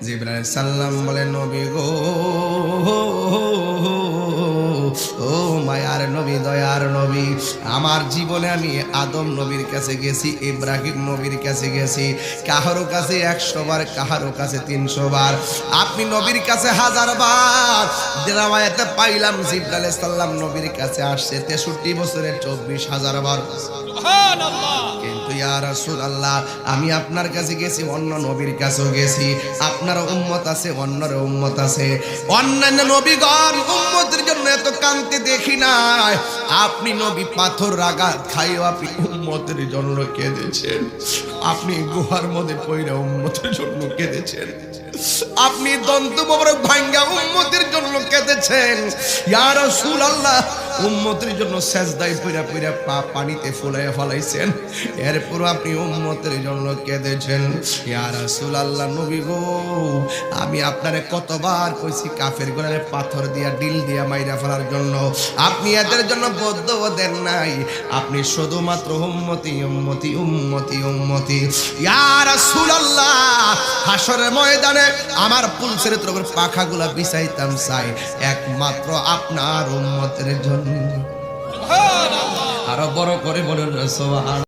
জিবরাইল সাল্লাম বলে নবী গো, ও মায়ার নবী, দয়ার নবী, আমার জীবনে আমি আদম নবীর কাছে গেছি, ইব্রাহিম নবীর কাছে গেছি, কাহারো কাছে 100 বার, কাহারো কাছে 300 বার, আপনি নবীর কাছে 1000 বার। দেওয়ায়তে পাইলাম জিবরাইল সাল্লাম নবীর কাছে আসছে 63 বছরে 24,000 বার। কিন্তু ইয়া রাসূলুল্লাহ, আমি আপনার কাছে গেছি, অন্য নবীর কাছেও গেছি, আপনার উম্মত আছে, অন্যর উম্মত আছে, অন্যান্য নবীগণ উম্মতের জন্য এত কান্তি দেখি নাই। আপনি নবী পাথর আঘাত খাইও আপনি উম্মতের জন্য কেঁদেছেন, আপনি গুহার মধ্যে পইরা উম্মতের জন্য কেঁদেছেন, আপনি দন্ত মোবারক ভাঙ্গা উম্মতের জন্য কেঁদেছেন। ইয়া রাসূলুল্লাহ, উম্মতের জন্য সেজদায় পইরা পইরা পা পানিতে ফুলাইয়া ফলাইছেন, এরপর আপনি উম্মতের জন্য কেঁদেছেন। ইয়া রাসূলুল্লাহ, নবী গো, আমি আপনারে কতবার কইছি কাফের গোলারে পাথর দিয়া ডিল দিয়া মাইরা ফেলার জন্য, আপনি এদের জন্য বদদুয়া দেন নাই, আপনি শুধুমাত্র উম্মতি উম্মতি উম্মতি উম্মতি। ইয়া রাসূলুল্লাহ, হাসরের ময়দানে আমার পুলসের উপর পাখাগুলা বিছাইতাম চাই একমাত্র আপনার উম্মতের জন্য। আরো বড় করে বলুন সুবহান।